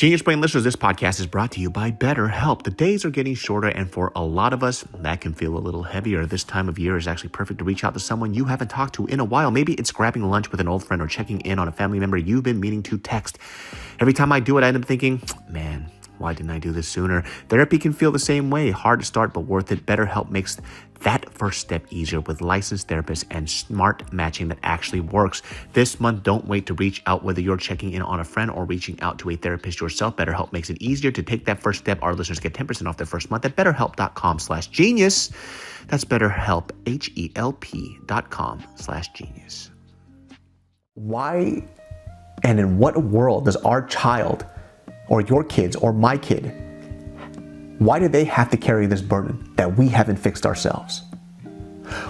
Genius Brain listeners, this podcast is brought to you by BetterHelp. The days are getting shorter, and for a lot of us, that can feel a little heavier. This time of year is actually perfect to reach out to someone you haven't talked to in a while. Maybe it's grabbing lunch with an old friend or checking in on a family member you've been meaning to text. Every time I do it, I end up thinking, man, why didn't I do this sooner? Therapy can feel the same way. Hard to start, but worth it. BetterHelp makes that first step easier with licensed therapists and smart matching that actually works. This month, don't wait to reach out, whether you're checking in on a friend or reaching out to a therapist yourself. BetterHelp makes it easier to take that first step. Our listeners get 10% off their first month at betterhelp.com/genius. That's BetterHelp, HELP.com/genius. Why and in what world does our child or your kids or my kid, why do they have to carry this burden that we haven't fixed ourselves?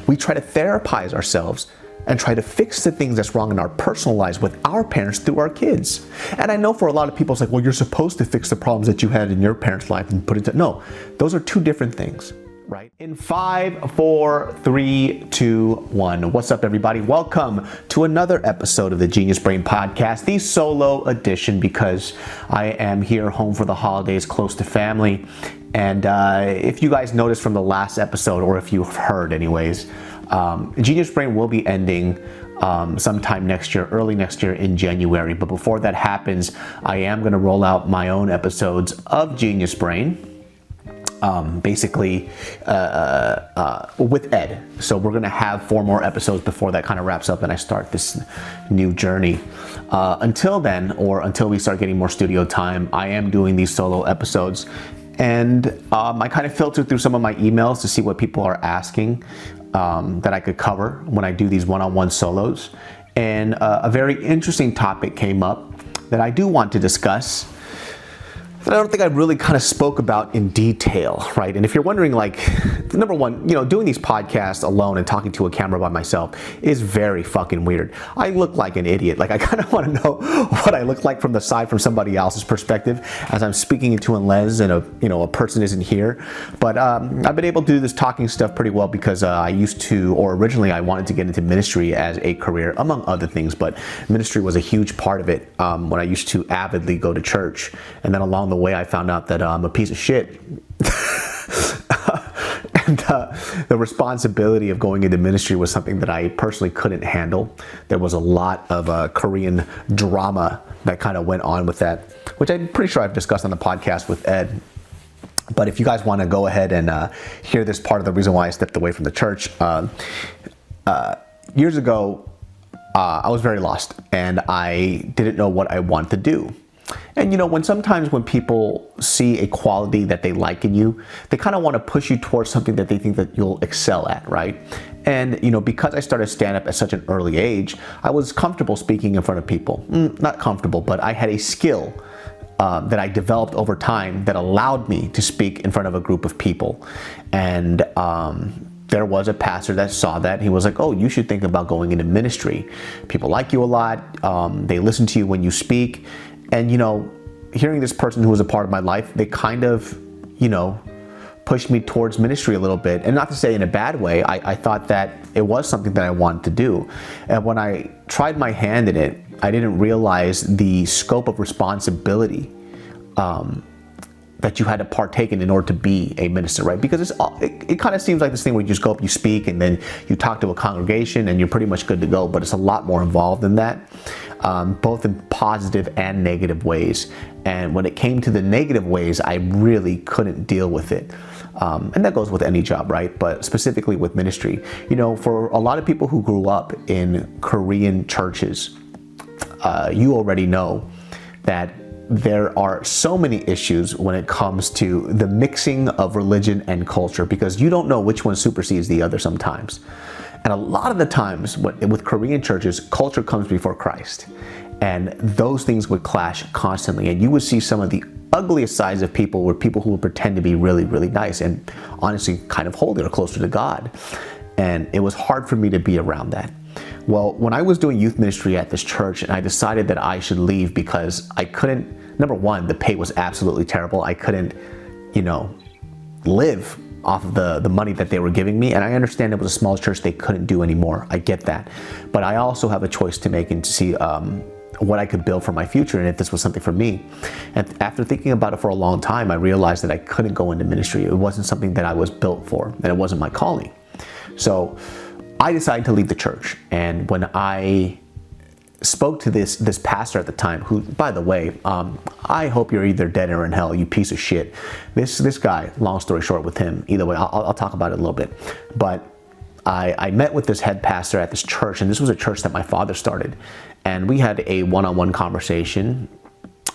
We try to therapize ourselves and try to fix the things that's wrong in our personal lives with our parents through our kids. And I know for a lot of people, it's like, well, you're supposed to fix the problems that you had in your parents' life and put it to, no, those are two different things, right? In 5, 4, 3, 2, 1. What's up, everybody? Welcome to another episode of the Genius Brain Podcast, the solo edition, because I am here home for the holidays, close to family. And if you guys noticed from the last episode, or if you've heard anyways, Genius Brain will be ending sometime next year, early next year in January. But before that happens, I am going to roll out my own episodes of Genius Brain, basically with Ed. So we're going to have 4 more episodes before that kind of wraps up and I start this new journey. Until then, or until we start getting more studio time, I am doing these solo episodes. And I kind of filtered through some of my emails to see what people are asking that I could cover when I do these one-on-one solos. And a very interesting topic came up that I do want to discuss that I don't think I really kind of spoke about in detail, right? And if you're wondering, like, number one, doing these podcasts alone and talking to a camera by myself is very fucking weird. I look like an idiot. Like, I kind of want to know what I look like from the side, from somebody else's perspective, as I'm speaking into a lens and a person isn't here. But I've been able to do this talking stuff pretty well because I used to, or originally I wanted to get into ministry as a career, among other things. But ministry was a huge part of it when I used to avidly go to church. And then along the way, I found out that I'm a piece of shit. And the responsibility of going into ministry was something that I personally couldn't handle. There was a lot of Korean drama that kind of went on with that, which I'm pretty sure I've discussed on the podcast with Ed. But if you guys want to go ahead and hear this part of the reason why I stepped away from the church, years ago, I was very lost and I didn't know what I wanted to do. And sometimes when people see a quality that they like in you, they kind of want to push you towards something that they think that you'll excel at, right? And because I started stand-up at such an early age, I was comfortable speaking in front of people. Not comfortable, but I had a skill that I developed over time that allowed me to speak in front of a group of people. And there was a pastor that saw that. He was like, oh, you should think about going into ministry. People like you a lot. They listen to you when you speak. And, hearing this person who was a part of my life, they kind of, pushed me towards ministry a little bit. And not to say in a bad way, I thought that it was something that I wanted to do. And when I tried my hand in it, I didn't realize the scope of responsibility that you had to partake in order to be a minister, right? Because it kind of seems like this thing where you just go up, you speak, and then you talk to a congregation and you're pretty much good to go. But it's a lot more involved than that, both in positive and negative ways. And when it came to the negative ways, I really couldn't deal with it. And that goes with any job, right? But specifically with ministry, for a lot of people who grew up in Korean churches, you already know that there are so many issues when it comes to the mixing of religion and culture, because you don't know which one supersedes the other sometimes. And a lot of the times with Korean churches, culture comes before Christ. And those things would clash constantly. And you would see some of the ugliest sides of people were people who would pretend to be really, really nice and honestly kind of holy or closer to God. And it was hard for me to be around that. Well, when I was doing youth ministry at this church, and I decided that I should leave because I couldn't, number one, the pay was absolutely terrible. I couldn't, live off of the money that they were giving me. And I understand it was a small church, they couldn't do anymore. I get that. But I also have a choice to make and to see what I could build for my future and if this was something for me. And after thinking about it for a long time, I realized that I couldn't go into ministry. It wasn't something that I was built for, and it wasn't my calling. So I decided to leave the church. And when I spoke to this pastor at the time, who, by the way, I hope you're either dead or in hell, you piece of shit. This guy, long story short with him, either way, I'll talk about it a little bit. But I met with this head pastor at this church, and this was a church that my father started. And we had a one-on-one conversation,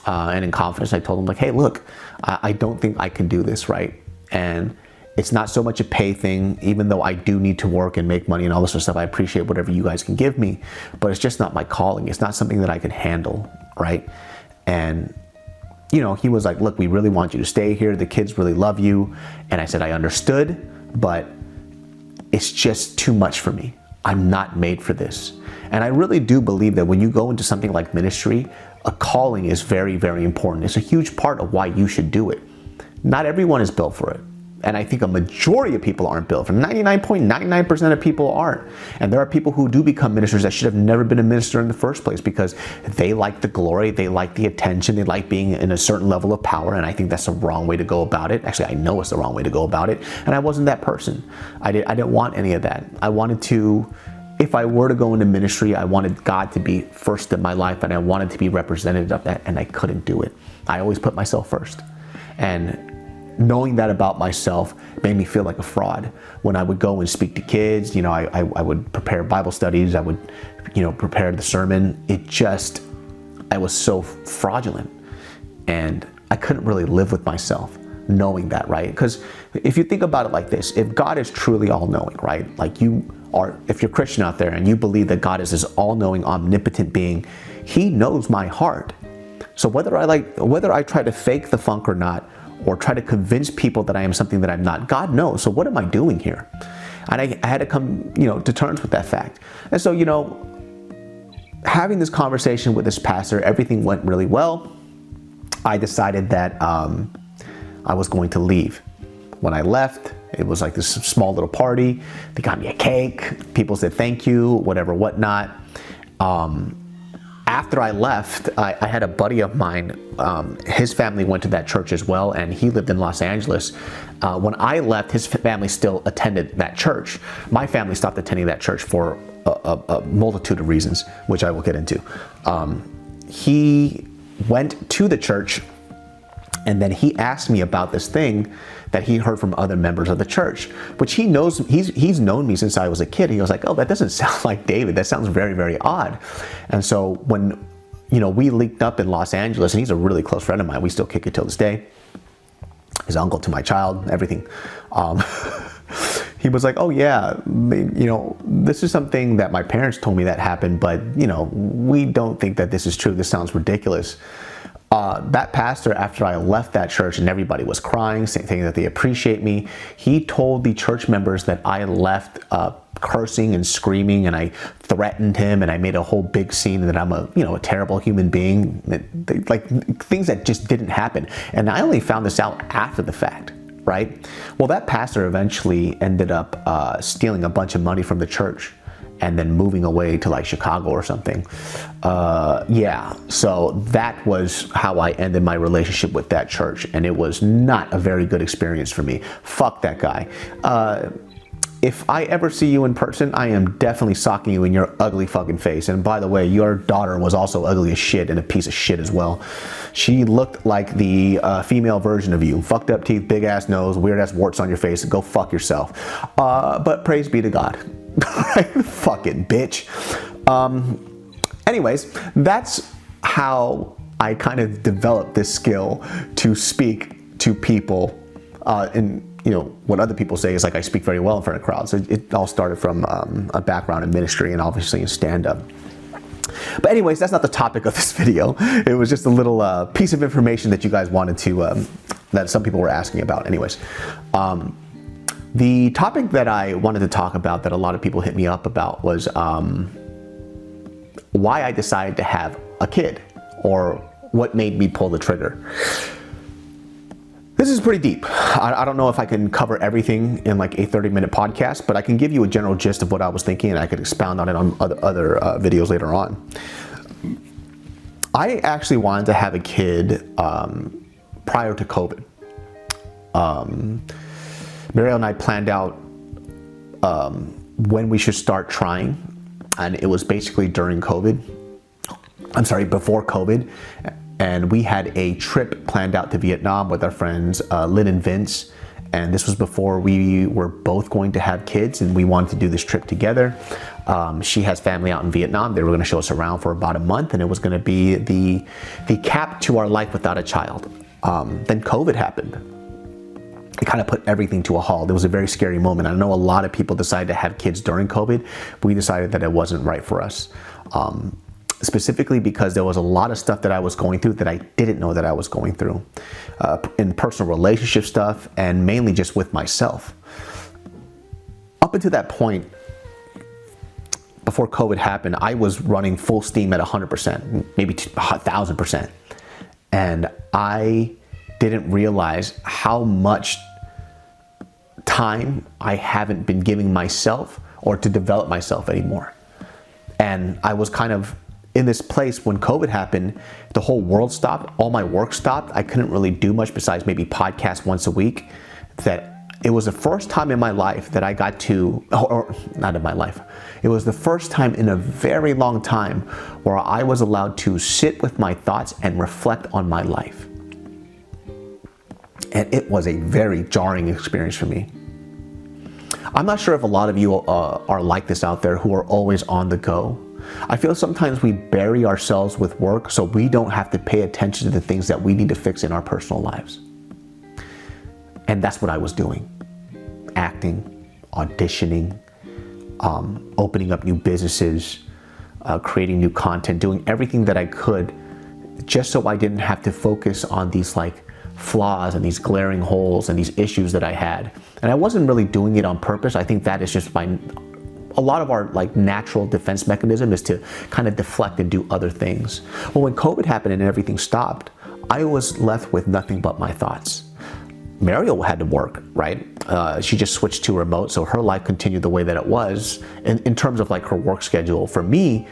and in confidence, I told him, like, hey, look, I don't think I can do this, right? And it's not so much a pay thing, even though I do need to work and make money and all this sort of stuff. I appreciate whatever you guys can give me, but it's just not my calling. It's not something that I can handle, right? And, you know, he was like, look, we really want you to stay here. The kids really love you. And I said, I understood, but it's just too much for me. I'm not made for this. And I really do believe that when you go into something like ministry, a calling is very, very important. It's a huge part of why you should do it. Not everyone is built for it. And I think a majority of people aren't built for it. 99.99% of people aren't. And there are people who do become ministers that should have never been a minister in the first place because they like the glory, they like the attention, they like being in a certain level of power. And I think that's the wrong way to go about it. Actually, I know it's the wrong way to go about it. And I wasn't that person. I didn't want any of that. I wanted to, if I were to go into ministry, I wanted God to be first in my life, and I wanted to be representative of that, and I couldn't do it. I always put myself first. And knowing that about myself made me feel like a fraud. When I would go and speak to kids, you know, I would prepare Bible studies, I would, you know, prepare the sermon. I was so fraudulent, and I couldn't really live with myself knowing that, right? Because if you think about it like this, if God is truly all-knowing, right? Like if you're Christian out there and you believe that God is this all-knowing, omnipotent being, He knows my heart. So whether I try to fake the funk or not, or try to convince people that I am something that I'm not, God knows. So what am I doing here? And I had to come, you know, to terms with that fact. And so, you know, having this conversation with this pastor, everything went really well. I decided that I was going to leave. When I left, it was like this small little party. They got me a cake. People said thank you, whatever, whatnot. After I left, I had a buddy of mine, his family went to that church as well, and he lived in Los Angeles. When I left, his family still attended that church. My family stopped attending that church for a multitude of reasons, which I will get into. He went to the church, and then he asked me about this thing that he heard from other members of the church, which he knows, he's known me since I was a kid. He was like, oh, that doesn't sound like David. That sounds very, very odd. And so when, you know, we linked up in Los Angeles, and he's a really close friend of mine. We still kick it till this day. His uncle to my child, everything. He was like, oh yeah, you know, this is something that my parents told me that happened, but, you know, we don't think that this is true. This sounds ridiculous. That pastor, after I left that church and everybody was crying, saying that they appreciate me, he told the church members that I left cursing and screaming, and I threatened him, and I made a whole big scene that I'm a terrible human being, like things that just didn't happen. And I only found this out after the fact, right? Well, that pastor eventually ended up stealing a bunch of money from the church and then moving away to like Chicago or something. Yeah, so that was how I ended my relationship with that church, and it was not a very good experience for me. Fuck that guy. If I ever see you in person, I am definitely socking you in your ugly fucking face. And by the way, your daughter was also ugly as shit and a piece of shit as well. She looked like the female version of you. Fucked up teeth, big ass nose, weird ass warts on your face. Go fuck yourself. But praise be to God. Fucking bitch. Anyways, that's how I kind of developed this skill to speak to people. And you know, what other people say is like I speak very well in front of crowds. It all started from a background in ministry and obviously in stand-up. But anyways, that's not the topic of this video. It was just a little piece of information that you guys wanted to, that some people were asking about. Anyways, the topic that I wanted to talk about that a lot of people hit me up about was why I decided to have a kid, or what made me pull the trigger. This is pretty deep. I don't know if I can cover everything in like a 30-minute podcast, but I can give you a general gist of what I was thinking, and I could expound on it on other videos later on. I actually wanted to have a kid prior to COVID. Mariel and I planned out when we should start trying, and it was basically during COVID. Before COVID. And we had a trip planned out to Vietnam with our friends Lynn and Vince. And this was before we were both going to have kids, and we wanted to do this trip together. She has family out in Vietnam. They were going to show us around for about a month, and it was going to be the cap to our life without a child. Then COVID happened. It kind of put everything to a halt. It was a very scary moment. I know a lot of people decided to have kids during COVID. We decided that it wasn't right for us. Specifically because there was a lot of stuff that I was going through that I didn't know that I was going through in personal relationship stuff, and mainly just with myself. Up until that point, before COVID happened, I was running full steam at 100%, maybe 1,000%. And I didn't realize how much time I haven't been giving myself or to develop myself anymore. And I was kind of in this place when COVID happened. The whole world stopped, all my work stopped. I couldn't really do much besides maybe podcast once a week. That it was the first time in my life that I got to, or not in my life, it was the first time in a very long time where I was allowed to sit with my thoughts and reflect on my life. And it was a very jarring experience for me. I'm not sure if a lot of you are like this out there, who are always on the go. I feel sometimes we bury ourselves with work so we don't have to pay attention to the things that we need to fix in our personal lives. And that's what I was doing. Acting, auditioning, opening up new businesses, creating new content, doing everything that I could just so I didn't have to focus on these like flaws and these glaring holes and these issues that I had. And I wasn't really doing it on purpose. I think that is just a lot of our like natural defense mechanism is to kind of deflect and do other things. Well, when COVID happened and everything stopped, I was left with nothing but my thoughts. Mariel had to work, right? She just switched to remote, so her life continued the way that it was in terms of like her work schedule. For me,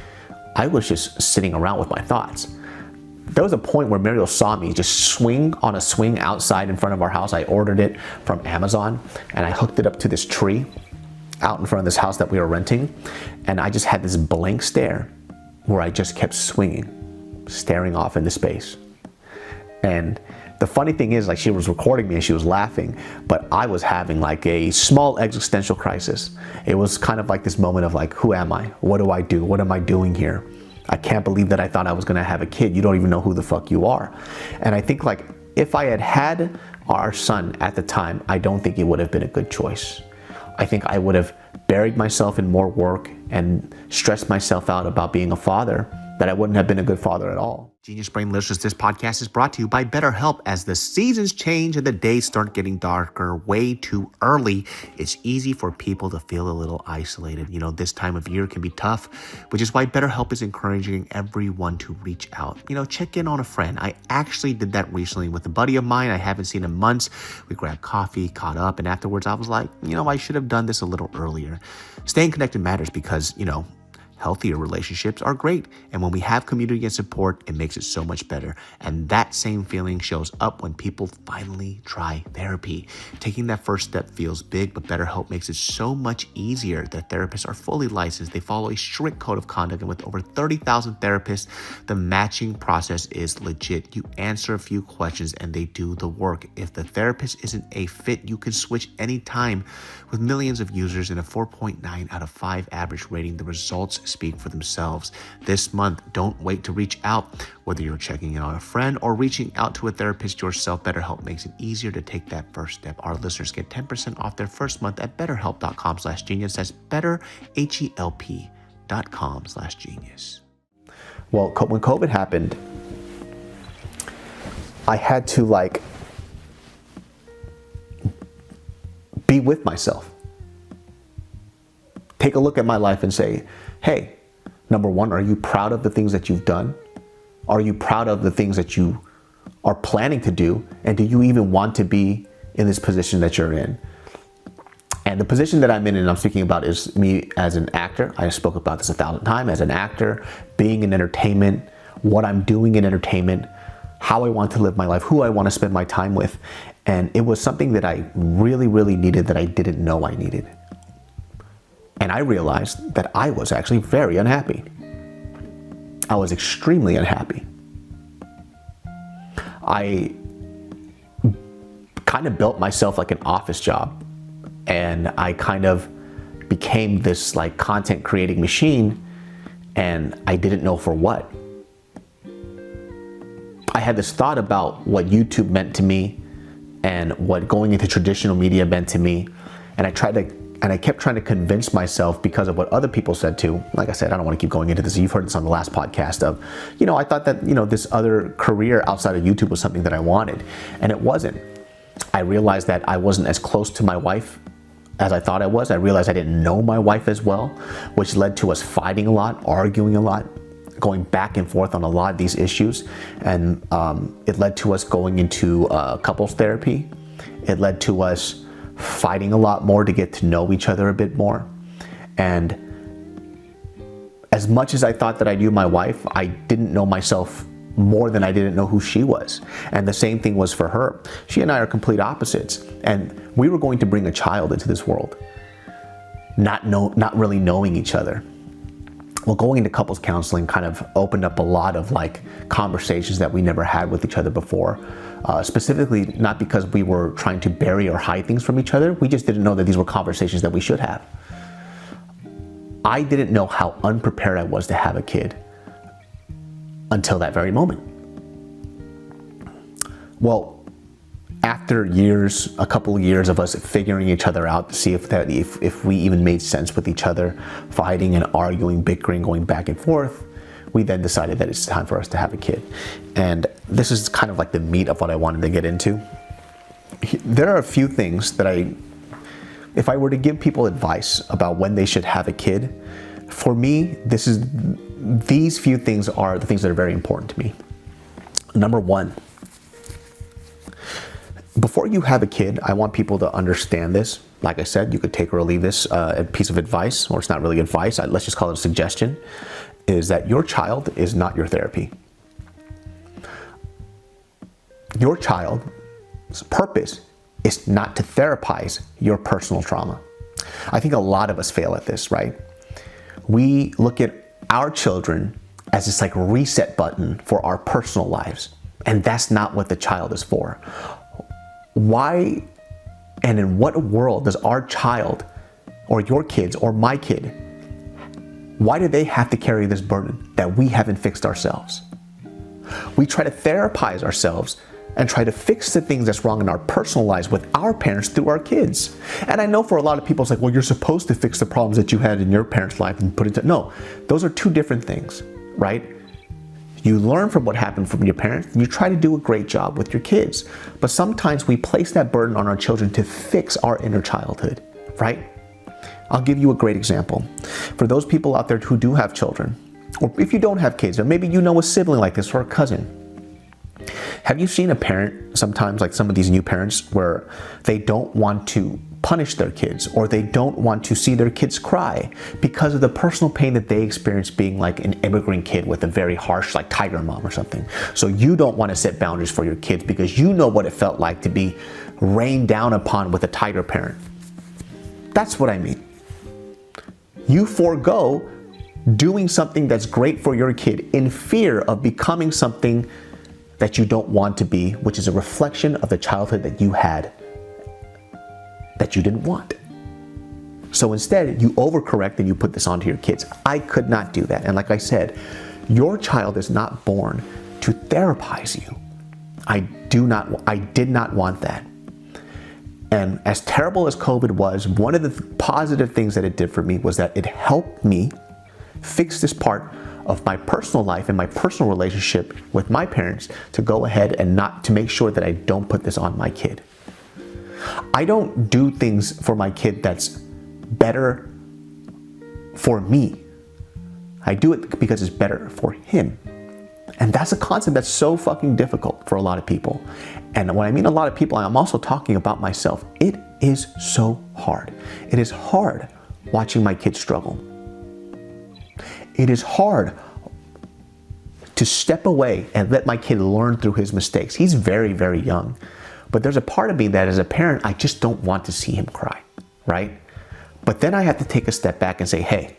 I was just sitting around with my thoughts. There was a point where Mariel saw me just swing on a swing outside in front of our house. I ordered it from Amazon and I hooked it up to this tree out in front of this house that we were renting. And I just had this blank stare where I just kept swinging, staring off into space. And the funny thing is, like, she was recording me and she was laughing, but I was having like a small existential crisis. It was kind of like this moment of like, who am I? What do I do? What am I doing here? I can't believe that I thought I was gonna have a kid. You don't even know who the fuck you are. And I think like, if I had had our son at the time, I don't think it would have been a good choice. I think I would have buried myself in more work and stressed myself out about being a father, that I wouldn't have been a good father at all. Genius Brain listeners, this podcast is brought to you by BetterHelp. As the seasons change and the days start getting darker way too early, it's easy for people to feel a little isolated. You know, this time of year can be tough, which is why BetterHelp is encouraging everyone to reach out. You know, check in on a friend. I actually did that recently with a buddy of mine I haven't seen in months. We grabbed coffee, caught up, and afterwards I was like, you know, I should have done this a little earlier. Staying connected matters because, you know, healthier relationships are great. And when we have community and support, it makes it so much better. And that same feeling shows up when people finally try therapy. Taking that first step feels big, but BetterHelp makes it so much easier. Their therapists are fully licensed. They follow a strict code of conduct. And with over 30,000 therapists, the matching process is legit. You answer a few questions and they do the work. If the therapist isn't a fit, you can switch anytime. With millions of users and a 4.9 out of 5 average rating, the results speak for themselves. This month, don't wait to reach out. Whether you're checking in on a friend or reaching out to a therapist yourself, BetterHelp makes it easier to take that first step. Our listeners get 10% off their first month at betterhelp.com/genius. That's betterhelp.com/genius. Well, when COVID happened, I had to like be with myself. Take a look at my life and say, hey, number one, are you proud of the things that you've done? Are you proud of the things that you are planning to do? And do you even want to be in this position that you're in? And the position that I'm in and I'm speaking about is me as an actor. I spoke about this 1,000 times. As an actor, being in entertainment, what I'm doing in entertainment, how I want to live my life, who I want to spend my time with. And it was something that I really, really needed that I didn't know I needed. And I realized that I was actually very unhappy. I was extremely unhappy. I kind of built myself like an office job, and I kind of became this like content creating machine, and I didn't know for what. I had this thought about what YouTube meant to me and what going into traditional media meant to me, and I kept trying to convince myself because of what other people said too. Like I said, I don't want to keep going into this. You've heard this on the last podcast of, I thought that, this other career outside of YouTube was something that I wanted, and it wasn't. I realized that I wasn't as close to my wife as I thought I was. I realized I didn't know my wife as well, which led to us fighting a lot, arguing a lot, going back and forth on a lot of these issues. And it led to us going into couples therapy. It led to us fighting a lot more to get to know each other a bit more. And as much as I thought that I knew my wife, I didn't know myself more than I didn't know who she was. And the same thing was for her. She and I are complete opposites. And we were going to bring a child into this world, not really knowing each other. Well, going into couples counseling kind of opened up a lot of like conversations that we never had with each other before. Specifically, not because we were trying to bury or hide things from each other. We just didn't know that these were conversations that we should have. I didn't know how unprepared I was to have a kid until that very moment. Well, after years, a couple of years of us figuring each other out to see if we even made sense with each other, fighting and arguing, bickering, going back and forth, we then decided that it's time for us to have a kid. And this is kind of like the meat of what I wanted to get into. There are a few things that if I were to give people advice about when they should have a kid, for me, these few things are the things that are very important to me. Number one, before you have a kid, I want people to understand this. Like I said, you could take or leave this a piece of advice, or it's not really advice, let's just call it a suggestion, is that your child is not your therapy. Your child's purpose is not to therapize your personal trauma. I think a lot of us fail at this, right? We look at our children as this like reset button for our personal lives, and that's not what the child is for. Why and in what world does our child or your kids or my kid, why do they have to carry this burden that we haven't fixed ourselves? We try to therapize ourselves and try to fix the things that's wrong in our personal lives with our parents through our kids. And I know for a lot of people it's like, well, you're supposed to fix the problems that you had in your parents' life and put it to, no, those are two different things, right? You learn from what happened from your parents, and you try to do a great job with your kids. But sometimes we place that burden on our children to fix our inner childhood, right? I'll give you a great example. For those people out there who do have children, or if you don't have kids, or maybe you know a sibling like this or a cousin, have you seen a parent sometimes, like some of these new parents, where they don't want to punish their kids, or they don't want to see their kids cry because of the personal pain that they experience being like an immigrant kid with a very harsh like tiger mom or something? So you don't want to set boundaries for your kids because you know what it felt like to be rained down upon with a tiger parent. That's what I mean. You forego doing something that's great for your kid in fear of becoming something that you don't want to be, which is a reflection of the childhood that you had that you didn't want. So instead, you overcorrect and you put this onto your kids. I could not do that. And like I said, your child is not born to therapize you. I did not want that. And as terrible as COVID was, one of the positive things that it did for me was that it helped me fix this part of my personal life and my personal relationship with my parents to go ahead and to make sure that I don't put this on my kid. I don't do things for my kid that's better for me. I do it because it's better for him. And that's a concept that's so fucking difficult for a lot of people. And when I mean a lot of people, I'm also talking about myself. It is so hard. It is hard watching my kids struggle. It is hard to step away and let my kid learn through his mistakes. He's very, very young. But there's a part of me that as a parent, I just don't want to see him cry, right? But then I have to take a step back and say, hey,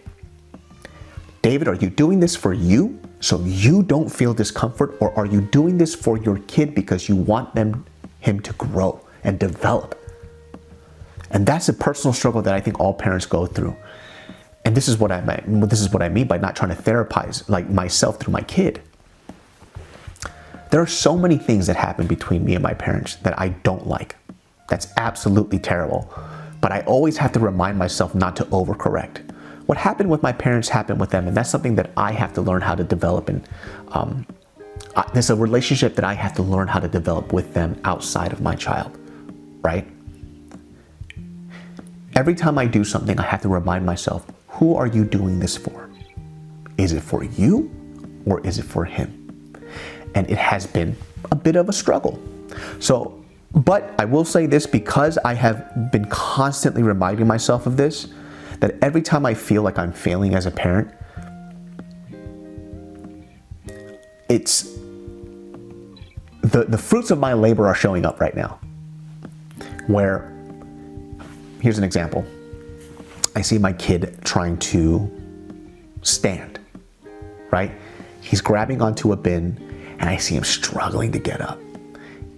David, are you doing this for you so you don't feel discomfort, or are you doing this for your kid because you want him to grow and develop? And that's a personal struggle that I think all parents go through. And this is what I mean by not trying to therapize like myself through my kid. There are so many things that happen between me and my parents that I don't like. That's absolutely terrible. But I always have to remind myself not to overcorrect. What happened with my parents happened with them, and that's something that I have to learn how to develop. And there's a relationship that I have to learn how to develop with them outside of my child, right? Every time I do something, I have to remind myself, who are you doing this for? Is it for you or is it for him? And it has been a bit of a struggle. But I will say this, because I have been constantly reminding myself of this, that every time I feel like I'm failing as a parent, it's the fruits of my labor are showing up right now. Where, here's an example. I see my kid trying to stand, right? He's grabbing onto a bin and I see him struggling to get up.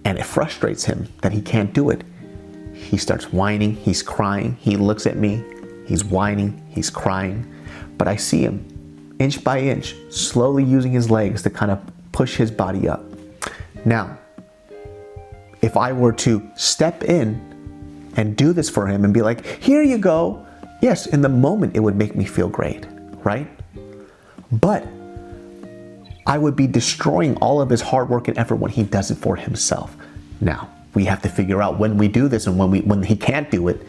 And it frustrates him that he can't do it. He starts whining, he's crying, he looks at me, he's whining, he's crying. But I see him, inch by inch, slowly using his legs to kind of push his body up. Now, if I were to step in and do this for him and be like, here you go. Yes, in the moment it would make me feel great, right? But I would be destroying all of his hard work and effort when he does it for himself. Now, we have to figure out when we do this and when he can't do it.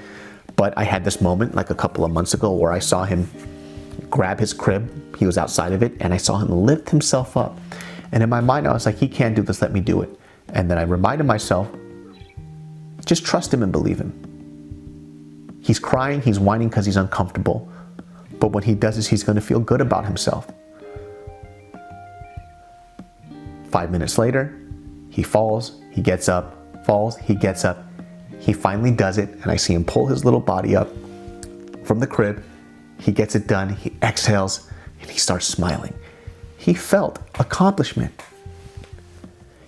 But I had this moment like a couple of months ago where I saw him grab his crib. He was outside of it and I saw him lift himself up. And in my mind, I was like, he can't do this, let me do it. And then I reminded myself, just trust him and believe him. He's crying, he's whining because he's uncomfortable. But what he does is he's going to feel good about himself. 5 minutes later, he falls, he gets up, falls, he gets up. He finally does it, and I see him pull his little body up from the crib. He gets it done, he exhales, and he starts smiling. He felt accomplishment.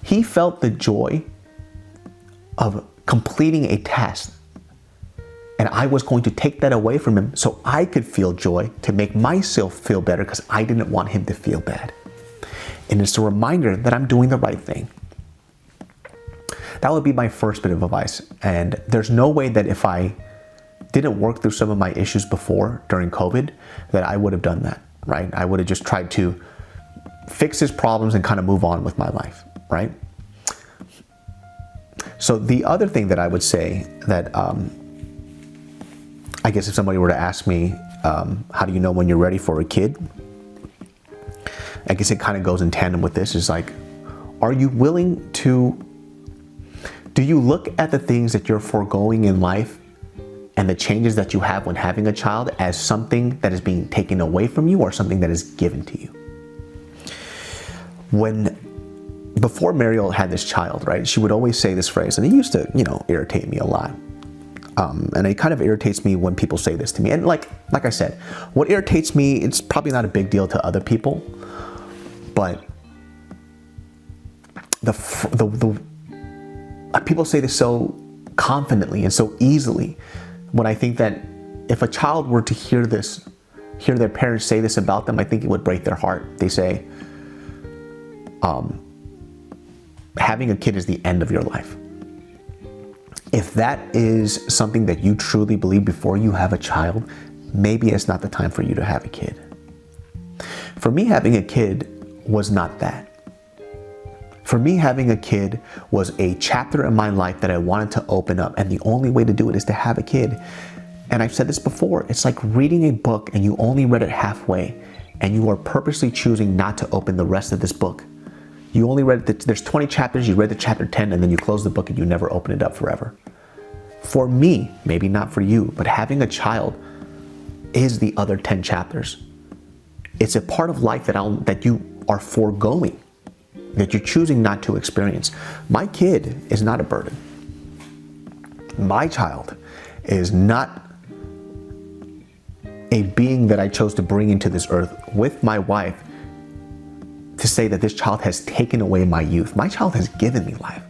He felt the joy of completing a task. And I was going to take that away from him so I could feel joy to make myself feel better because I didn't want him to feel bad. And it's a reminder that I'm doing the right thing. That would be my first bit of advice. And there's no way that if I didn't work through some of my issues before during COVID, that I would have done that, right? I would have just tried to fix his problems and kind of move on with my life, right? So the other thing that I would say that, I guess if somebody were to ask me, how do you know when you're ready for a kid? I guess it kind of goes in tandem with this, is like, are you willing to, do you look at the things that you're foregoing in life and the changes that you have when having a child as something that is being taken away from you or something that is given to you? Before Mariel had this child, right, she would always say this phrase, and it used to, irritate me a lot. And it kind of irritates me when people say this to me. And like I said, what irritates me, it's probably not a big deal to other people, but people say this so confidently and so easily, when I think that if a child were to hear their parents say this about them, I think it would break their heart. They say, having a kid is the end of your life. If that is something that you truly believe before you have a child, maybe it's not the time for you to have a kid. For me, having a kid was not that. For me, having a kid was a chapter in my life that I wanted to open up, and the only way to do it is to have a kid. And I've said this before, it's like reading a book and you only read it halfway, and you are purposely choosing not to open the rest of this book. You only read there's 20 chapters, you read the chapter 10, and then you close the book and you never open it up forever. For me, maybe not for you, but having a child is the other 10 chapters. It's a part of life that you are foregoing, that you're choosing not to experience. My kid is not a burden. My child is not a being that I chose to bring into this earth with my wife to say that this child has taken away my youth. My child has given me life.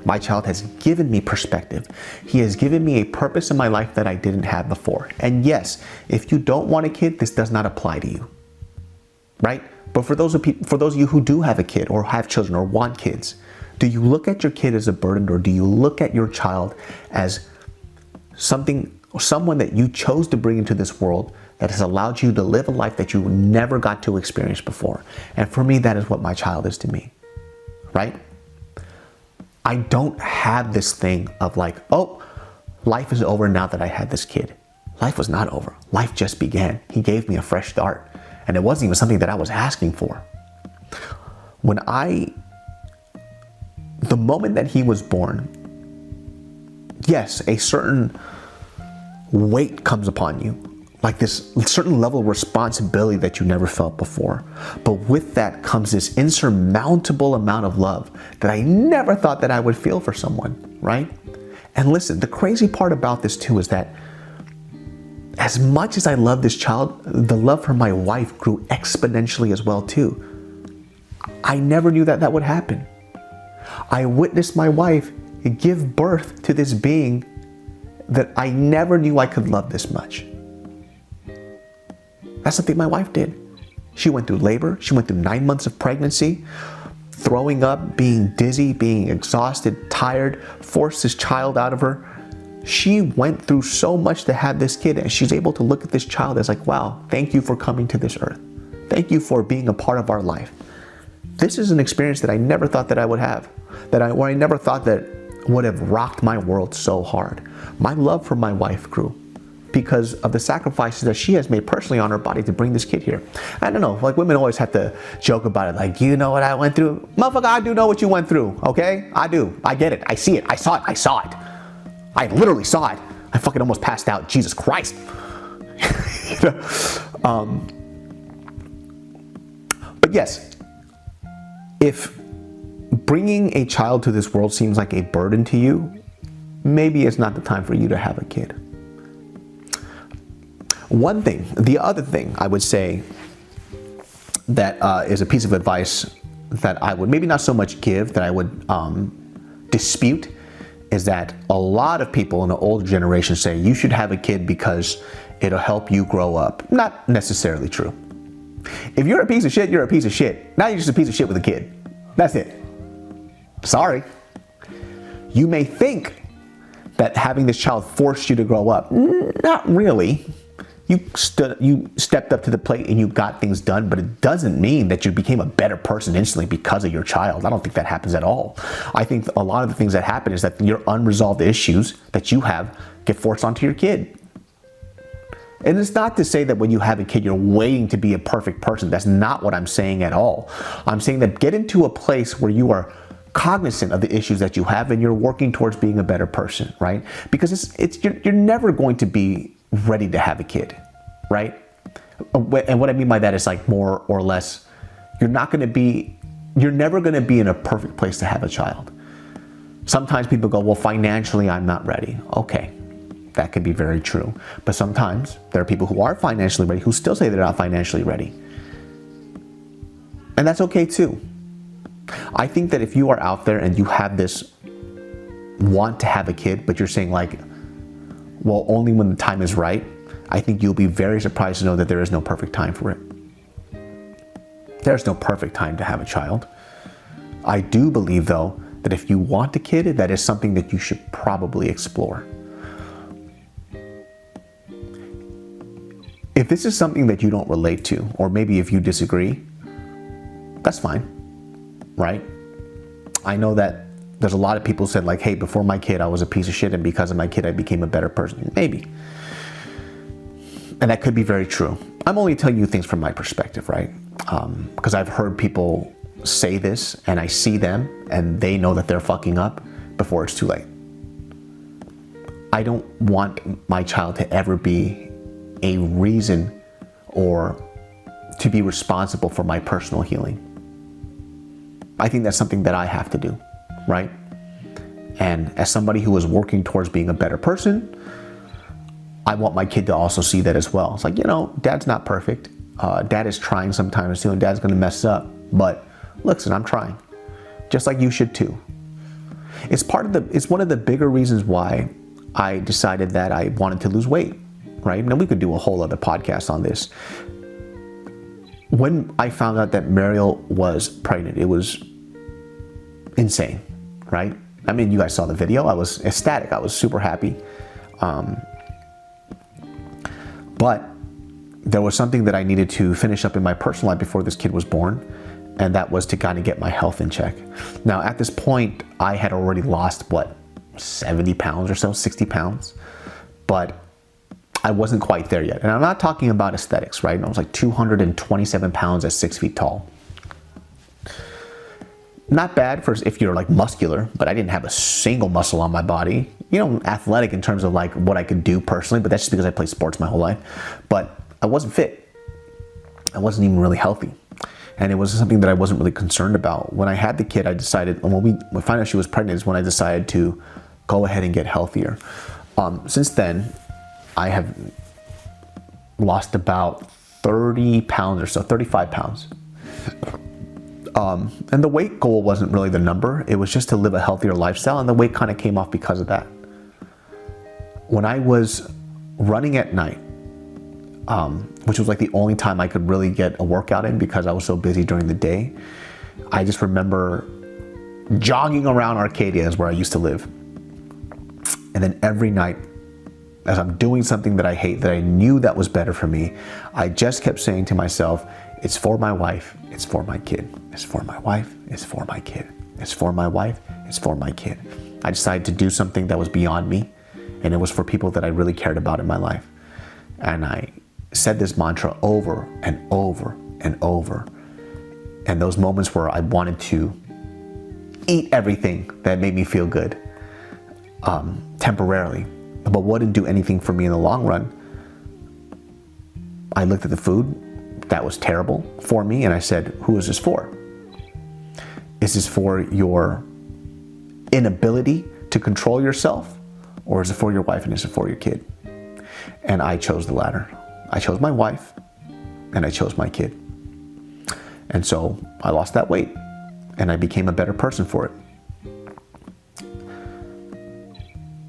My child has given me perspective. He has given me a purpose in my life that I didn't have before. And yes, if you don't want a kid, this does not apply to you, right? But for those of you who do have a kid or have children or want kids, do you look at your kid as a burden, or do you look at your child as someone that you chose to bring into this world that has allowed you to live a life that you never got to experience before? And for me, that is what my child is to me, right? I don't have this thing of like, oh, life is over now that I had this kid. Life was not over. Life just began. He gave me a fresh start. And it wasn't even something that I was asking for. The moment that he was born, yes, a certain weight comes upon you, like this certain level of responsibility that you never felt before. But with that comes this insurmountable amount of love that I never thought that I would feel for someone, right? And listen, the crazy part about this too is that as much as I love this child, the love for my wife grew exponentially as well too. I never knew that that would happen. I witnessed my wife give birth to this being that I never knew I could love this much. That's something my wife did. She went through labor. She went through 9 months of pregnancy, throwing up, being dizzy, being exhausted, tired, forced this child out of her. She went through so much to have this kid, and she's able to look at this child as like, wow, thank you for coming to this earth. Thank you for being a part of our life. This is an experience that I never thought that I would have, or I never thought that would have rocked my world so hard. My love for my wife grew because of the sacrifices that she has made personally on her body to bring this kid here. I don't know, like women always have to joke about it, like, you know what I went through? Motherfucker, I do know what you went through, okay? I do, I get it, I see it, I saw it. I literally saw it. I fucking almost passed out, Jesus Christ. You know? But yes, if bringing a child to this world seems like a burden to you, maybe it's not the time for you to have a kid. The other thing I would say that is a piece of advice that I would maybe not so much give, that I would dispute, is that a lot of people in the older generation say you should have a kid because it'll help you grow up. Not necessarily true. If you're a piece of shit, you're a piece of shit. Now you're just a piece of shit with a kid. That's it. Sorry. You may think that having this child forced you to grow up. Not really. You stepped up to the plate and you got things done, but it doesn't mean that you became a better person instantly because of your child. I don't think that happens at all. I think a lot of the things that happen is that your unresolved issues that you have get forced onto your kid. And it's not to say that when you have a kid, you're waiting to be a perfect person. That's not what I'm saying at all. I'm saying that get into a place where you are cognizant of the issues that you have and you're working towards being a better person, right? Because you're never going to be ready to have a kid, right? And what I mean by that is like more or less, you're never going to be in a perfect place to have a child. Sometimes people go, well, financially, I'm not ready. Okay, that could be very true. But sometimes there are people who are financially ready who still say they're not financially ready. And that's okay too. I think that if you are out there and you have this want to have a kid, but you're saying like, well, only when the time is right, I think you'll be very surprised to know that there is no perfect time for it. There's no perfect time to have a child. I do believe, though, that if you want a kid, that is something that you should probably explore. If this is something that you don't relate to, or maybe if you disagree, that's fine, right? I know that there's a lot of people who said like, hey, before my kid, I was a piece of shit, and because of my kid, I became a better person. Maybe. And that could be very true. I'm only telling you things from my perspective, right? Because I've heard people say this, and I see them, and they know that they're fucking up before it's too late. I don't want my child to ever be a reason or to be responsible for my personal healing. I think that's something that I have to do, right? And as somebody who is working towards being a better person, I want my kid to also see that as well. It's like, dad's not perfect. Dad is trying sometimes too, and dad's gonna mess up. But listen, I'm trying. Just like you should too. It's one of the bigger reasons why I decided that I wanted to lose weight, right? Now we could do a whole other podcast on this. When I found out that Mariel was pregnant, it was insane, right? I mean, you guys saw the video. I was ecstatic. I was super happy. But there was something that I needed to finish up in my personal life before this kid was born, and that was to kind of get my health in check. Now, at this point, I had already lost, 70 pounds or so, 60 pounds, but I wasn't quite there yet. And I'm not talking about aesthetics, right? I was like 227 pounds at 6 feet tall. Not bad for if you're like muscular, but I didn't have a single muscle on my body. Athletic in terms of like what I could do personally, but that's just because I played sports my whole life. But I wasn't fit. I wasn't even really healthy. And it was something that I wasn't really concerned about. When I had the kid, I decided, when we found out she was pregnant is when I decided to go ahead and get healthier. Since then, I have lost about 30 pounds or so, 35 pounds. And the weight goal wasn't really the number. It was just to live a healthier lifestyle, and the weight kind of came off because of that. When I was running at night, which was like the only time I could really get a workout in because I was so busy during the day, I just remember jogging around Arcadia, is where I used to live. And then every night, as I'm doing something that I hate, that I knew that was better for me, I just kept saying to myself, it's for my wife, it's for my kid. It's for my wife, it's for my kid. It's for my wife, it's for my kid. I decided to do something that was beyond me, and it was for people that I really cared about in my life. And I said this mantra over and over and over. And those moments where I wanted to eat everything that made me feel good, temporarily, but wouldn't do anything for me in the long run, I looked at the food that was terrible for me, and I said, who is this for? Is this for your inability to control yourself, or is it for your wife and is it for your kid? And I chose the latter. I chose my wife and I chose my kid. And so I lost that weight and I became a better person for it.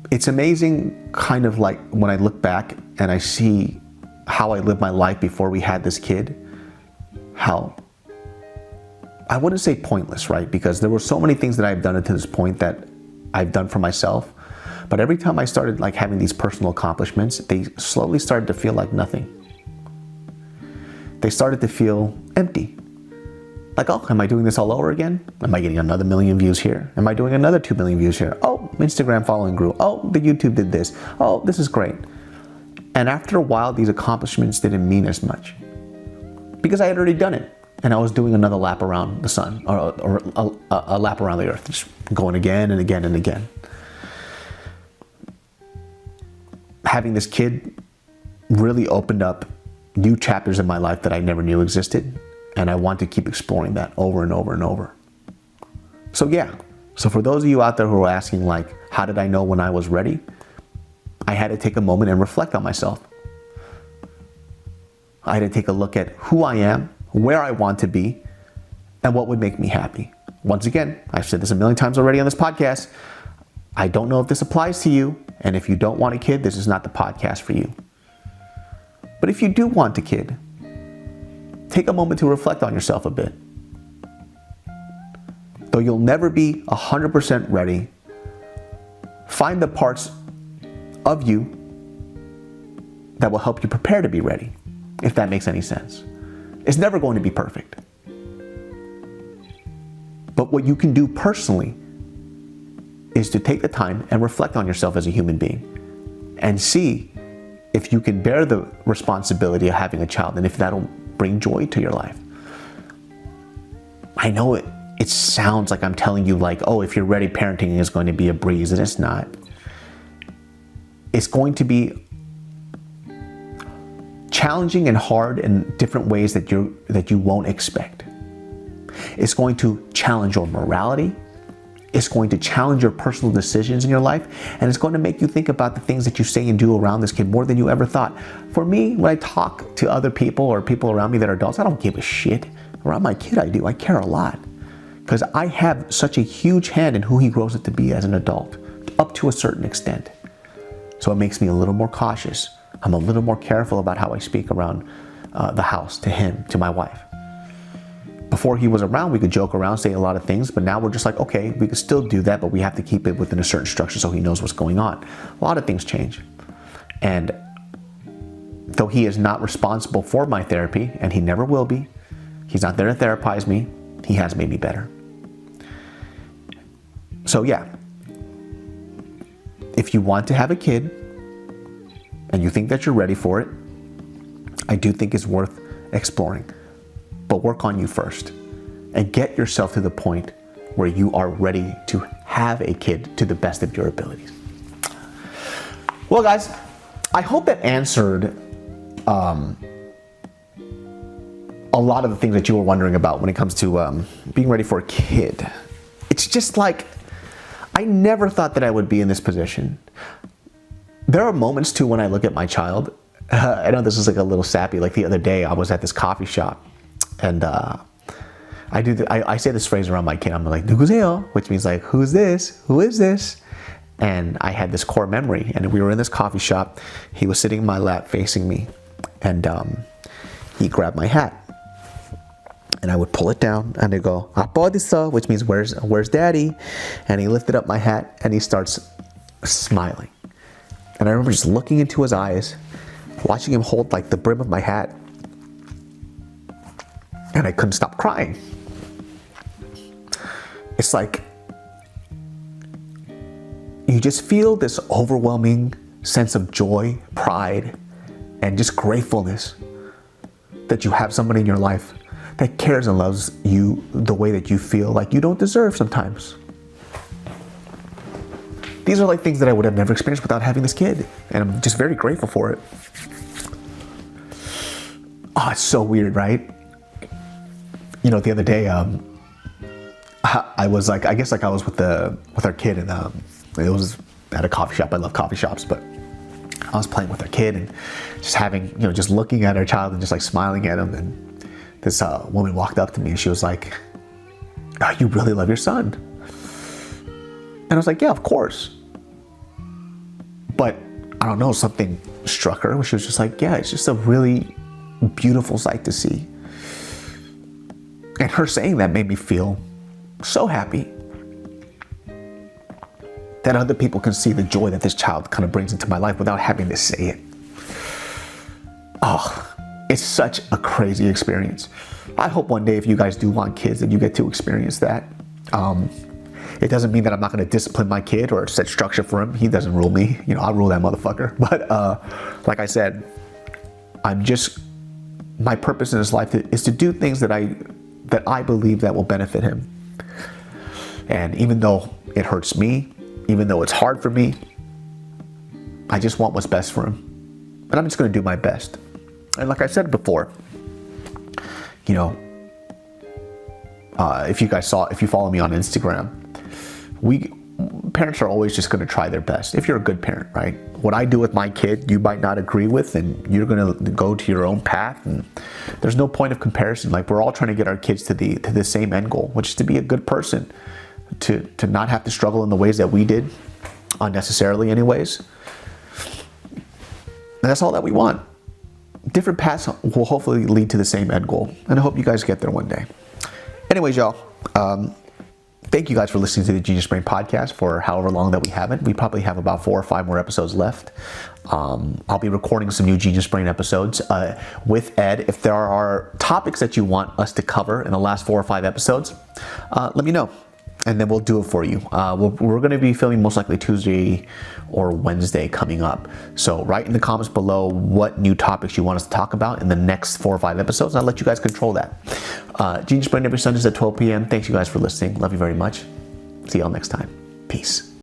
It's amazing, kind of like when I look back and I see how I lived my life before we had this kid, how I wouldn't say pointless, right? Because there were so many things that I've done to this point that I've done for myself. But every time I started like having these personal accomplishments, they slowly started to feel like nothing. They started to feel empty. Like, oh, am I doing this all over again? Am I getting another 1 million views here? Am I doing another 2 million views here? Oh, Instagram following grew. Oh, the YouTube did this. Oh, this is great. And after a while, these accomplishments didn't mean as much because I had already done it. And I was doing another lap around the sun, or a lap around the earth, just going again and again and again. Having this kid really opened up new chapters in my life that I never knew existed. And I want to keep exploring that over and over and over. So yeah, so for those of you out there who are asking like, how did I know when I was ready? I had to take a moment and reflect on myself. I had to take a look at who I am, where I want to be, and what would make me happy. Once again, I've said this a million times already on this podcast. I don't know if this applies to you, and if you don't want a kid, this is not the podcast for you. But if you do want a kid, take a moment to reflect on yourself a bit. Though you'll never be 100% ready, find the parts of you that will help you prepare to be ready, if that makes any sense. It's never going to be perfect. But what you can do personally is to take the time and reflect on yourself as a human being and see if you can bear the responsibility of having a child and if that'll bring joy to your life. I know it sounds like I'm telling you like, oh, if you're ready, parenting is going to be a breeze, and it's not. It's going to be challenging and hard in different ways that you won't expect. It's going to challenge your morality. It's going to challenge your personal decisions in your life, and it's going to make you think about the things that you say and do around this kid more than you ever thought. For me, when I talk to other people or people around me that are adults, I don't give a shit. Around my kid, I do. I care a lot because I have such a huge hand in who he grows up to be as an adult, up to a certain extent. So it makes me a little more cautious. I'm a little more careful about how I speak around the house, to him, to my wife. Before he was around, we could joke around, say a lot of things, but now we're just like, okay, we could still do that, but we have to keep it within a certain structure so he knows what's going on. A lot of things change. And though he is not responsible for my therapy, and he never will be, he's not there to therapize me, he has made me better. So yeah, if you want to have a kid, and you think that you're ready for it, I do think it's worth exploring. But work on you first and get yourself to the point where you are ready to have a kid to the best of your abilities. Well, guys, I hope that answered a lot of the things that you were wondering about when it comes to being ready for a kid. It's just like, I never thought that I would be in this position. There are moments too when I look at my child. I know this is like a little sappy. Like the other day, I was at this coffee shop. And I say this phrase around my kid. I'm like, 누구세요? Which means like, who's this? Who is this? And I had this core memory. And we were in this coffee shop. He was sitting in my lap facing me. And he grabbed my hat. And I would pull it down and I'd go, 아빠 어딨어? Which means, where's daddy? And he lifted up my hat and he starts smiling. And I remember just looking into his eyes, watching him hold like the brim of my hat. And I couldn't stop crying. It's like, you just feel this overwhelming sense of joy, pride, and just gratefulness that you have somebody in your life that cares and loves you the way that you feel like you don't deserve sometimes. These are like things that I would have never experienced without having this kid. And I'm just very grateful for it. Oh, it's so weird, right? You know, the other day, I was like, I guess like I was with our kid, and it was at a coffee shop. I love coffee shops, but I was playing with our kid and just having, you know, just looking at our child and just like smiling at him. And this woman walked up to me and she was like, "Oh, you really love your son?" And I was like, "Yeah, of course." But I don't know, something struck her where she was just like, "Yeah, it's just a really beautiful sight to see." And her saying that made me feel so happy that other people can see the joy that this child kind of brings into my life without having to say it. Oh, it's such a crazy experience. I hope one day if you guys do want kids that you get to experience that. It doesn't mean that I'm not going to discipline my kid or set structure for him. He doesn't rule me. You know, I'll rule that motherfucker. But like I said, my purpose in this life is to do things that I believe that will benefit him. And even though it hurts me, even though it's hard for me, I just want what's best for him. And I'm just going to do my best. And like I said before, you know, if you follow me on Instagram, parents are always just going to try their best. If you're a good parent, right? What I do with my kid, you might not agree with, and you're going to go to your own path. And there's no point of comparison. Like, we're all trying to get our kids to the same end goal, which is to be a good person, to not have to struggle in the ways that we did, unnecessarily anyways. And that's all that we want. Different paths will hopefully lead to the same end goal. And I hope you guys get there one day. Anyways, y'all, thank you guys for listening to the Genius Brain podcast for however long that we haven't. We probably have about 4 or 5 more episodes left. I'll be recording some new Genius Brain episodes with Ed. If there are topics that you want us to cover in the last 4 or 5 episodes, let me know. And then we'll do it for you. We're going to be filming most likely Tuesday or Wednesday coming up. So write in the comments below what new topics you want us to talk about in the next 4 or 5 episodes. And I'll let you guys control that. Genius Brain every Sunday at 12 p.m. Thanks you guys for listening. Love you very much. See y'all next time. Peace.